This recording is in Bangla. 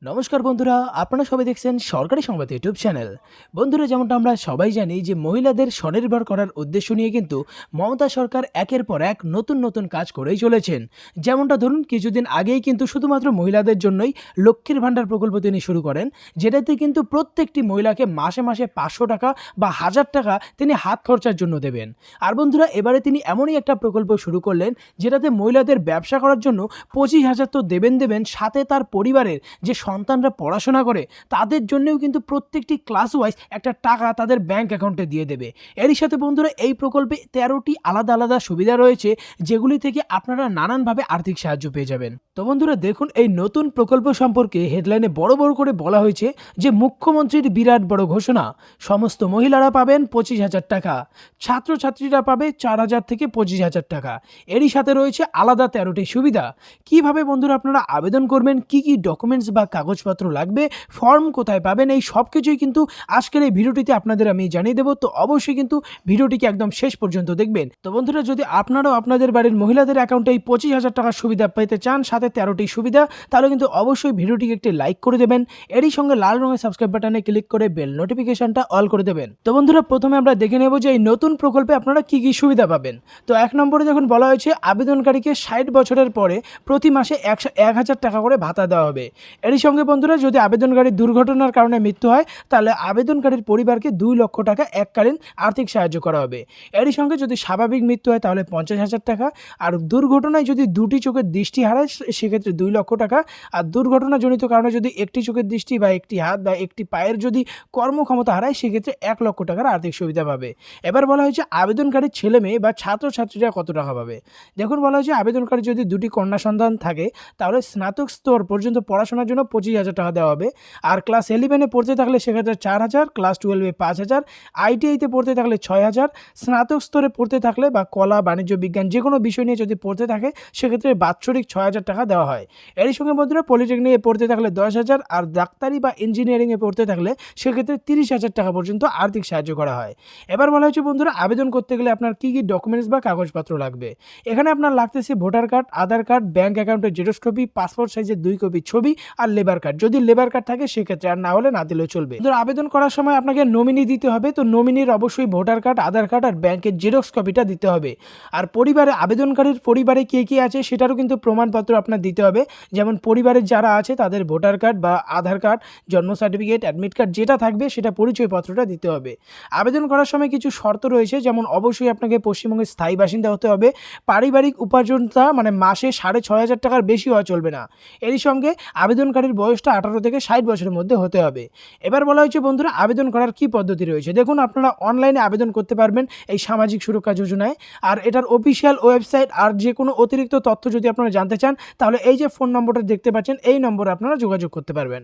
নমস্কার বন্ধুরা, আপনারা সবাই দেখছেন সরকারি সংবাদ ইউটিউব চ্যানেল। বন্ধুরা, যেমনটা আমরা সবাই জানি যে মহিলাদের স্বনির্ভর করার উদ্দেশ্য নিয়ে কিন্তু মমতা সরকার একের পর এক নতুন নতুন কাজ করেই চলেছেন। যেমনটা ধরুন, কিছুদিন আগেই কিন্তু শুধুমাত্র মহিলাদের জন্যই লক্ষ্মীর ভাণ্ডার প্রকল্প তিনি শুরু করেন, যেটাতে কিন্তু প্রত্যেকটি মহিলাকে মাসে মাসে ৫০০ টাকা বা ১০০০ টাকা তিনি হাত খরচার জন্য দেবেন। আর বন্ধুরা, এবারে তিনি এমনই একটা প্রকল্প শুরু করলেন যেটাতে মহিলাদের ব্যবসা করার জন্য ২৫,০০০ তো দেবেন, সাথে তার পরিবারের যে সন্তানরা পড়াশোনা করে তাদের জন্যও কিন্তু প্রত্যেকটি ক্লাস ওয়াইজ একটা টাকা তাদের ব্যাংক অ্যাকাউন্টে দিয়ে দেবে। এরই সাথে বন্ধুরা, এই প্রকল্পে ১৩টি আলাদা আলাদা সুবিধা রয়েছে, যেগুলি থেকে আপনারা নানানভাবে আর্থিক সাহায্য পেয়ে যাবেন। তো বন্ধুরা দেখুন, এই নতুন প্রকল্প সম্পর্কে হেডলাইনে বড় বড় করে বলা হয়েছে যে মুখ্যমন্ত্রীর বিরাট বড় ঘোষণা, সমস্ত মহিলারা পাবেন ২৫,০০০ টাকা, ছাত্রছাত্রীরা পাবে ৪,০০০ থেকে ২৫,০০০ টাকা। এরই সাথে রয়েছে আলাদা ১৩টি সুবিধা। কিভাবে বন্ধুরা আপনারা আবেদন করবেন, কি কি ডকুমেন্টস বা কাগজপত্র লাগবে, ফর্ম কোথায় পাবেন, এই সব কিছুই কিন্তু আজকের এই ভিডিওটিতে আপনাদের আমি জানিয়ে দেবো। তো অবশ্যই কিন্তু ভিডিওটিকে একদম শেষ পর্যন্ত দেখবেন। তো বন্ধুরা, যদি আপনারাও আপনাদের বাড়ির মহিলাদের অ্যাকাউন্টে এই ২৫,০০০ টাকার সুবিধা পেতে চান, সাথে ১৩টি সুবিধা, তাহলে কিন্তু অবশ্যই ভিডিওটিকে একটি লাইক করে দেবেন। এরই সঙ্গে লাল রঙের সাবস্ক্রাইব বাটনে ক্লিক করে বেল নোটিফিকেশনটা অল করে দেবেন। তো বন্ধুরা, প্রথমে আমরা দেখে নেব যে এই নতুন প্রকল্পে আপনারা কি কি সুবিধা পাবেন। তো ১ নম্বরে যখন বলা হয়েছে আবেদনকারীকে ৬০ বছরের পরে প্রতি মাসে ১,০০০ টাকা করে ভাতা দেওয়া হবে। এরই সঙ্গে বন্ধুরা, যদি আবেদনকারীর দুর্ঘটনার কারণে মৃত্যু হয়, তাহলে আবেদনকারীর পরিবারকে ২ লক্ষ টাকা এককালীন আর্থিক সাহায্য করা হবে। এরই সঙ্গে যদি স্বাভাবিক মৃত্যু হয় তাহলে ৫০,০০০ টাকা, আর দুর্ঘটনায় যদি দুটি চোখের দৃষ্টি হারায় সেক্ষেত্রে ২ লক্ষ টাকা, আর দুর্ঘটনাজনিত কারণে যদি একটি চোখের দৃষ্টি বা একটি হাত বা একটি পায়ের যদি কর্মক্ষমতা হারায় সেক্ষেত্রে ১ লক্ষ টাকার আর্থিক সুবিধা পাবে। এবার বলা হয়েছে আবেদনকারীর ছেলে মেয়ে বা ছাত্রছাত্রীরা কত টাকা পাবে। দেখুন, বলা হয়েছে আবেদনকারী যদি দুটি কন্যা সন্তান থাকে তাহলে স্নাতক স্তর পর্যন্ত পড়াশোনার জন্য ২৫,০০০ টাকা দেওয়া হবে। আর ক্লাস 11-এ পড়তে থাকলে সেক্ষেত্রে ৪,০০০, ক্লাস 12-এ ৫,০০০, আইটিআইতে পড়তে থাকলে ৬,০০০, স্নাতক স্তরে পড়তে থাকলে বা কলা, বাণিজ্য, বিজ্ঞান যে কোনো বিষয় নিয়ে যদি পড়তে থাকে সেক্ষেত্রে বাৎসরিক ৬,০০০ টাকা দেওয়া হয়। এরই সঙ্গে বন্ধুরা, পলিটেকনিকে পড়তে থাকলে ১০,০০০, আর ডাক্তারি বা ইঞ্জিনিয়ারিংয়ে পড়তে থাকলে সেক্ষেত্রে ৩০,০০০ টাকা পর্যন্ত আর্থিক সাহায্য করা হয়। এবার বলা হয়েছে বন্ধুরা, আবেদন করতে গেলে আপনার কী কী ডকুমেন্টস বা কাগজপত্র লাগবে। এখানে আপনার লাগতেছে ভোটার কার্ড, আধার কার্ড, ব্যাঙ্ক অ্যাকাউন্টের জেরক্স কপি, পাসপোর্ট সাইজের ২ কপি ছবি, আর লেবার কার্ড। যদি লেবার কার্ড থাকে সেক্ষেত্রে, আর না হলে না দিলেও চলবে। আবেদন করার সময় আপনাকে নমিনি দিতে হবে। তো নমিনির অবশ্যই ভোটার কার্ড, আধার কার্ড আর ব্যাংকের জেরক্স কপিটা দিতে হবে। আর পরিবারে, আবেদনকারীর পরিবারে কে কে আছে সেটারও কিন্তু প্রমাণপত্র আপনার দিতে হবে। যেমন পরিবারের যারা আছে তাদের ভোটার কার্ড বা আধার কার্ড, জন্ম সার্টিফিকেট, অ্যাডমিট কার্ড যেটা থাকবে সেটা পরিচয়পত্রটা দিতে হবে। আবেদন করার সময় কিছু শর্ত রয়েছে, যেমন অবশ্যই আপনাকে পশ্চিমবঙ্গের স্থায়ী বাসিন্দা হতে হবে, পারিবারিক উপার্জনটা মানে মাসে ৬,৫০০ টাকার বেশি হওয়া চলবে না। এরই সঙ্গে আবেদনকারীর বয়সটা ১৮ থেকে ৬০ বছরের মধ্যে হতে হবে। এবার বলা হয়েছে বন্ধুরা, আবেদন করার কি পদ্ধতি রয়েছে। দেখুন, আপনারা অনলাইনে আবেদন করতে পারবেন এই সামাজিক সুরক্ষা যোজনায়। আর এটার অফিসিয়াল ওয়েবসাইট আর যে কোনো অতিরিক্ত তথ্য যদি আপনারা জানতে চান, তাহলে এই যে ফোন নম্বরটা দেখতে পাচ্ছেন এই নম্বরে আপনারা যোগাযোগ করতে পারবেন।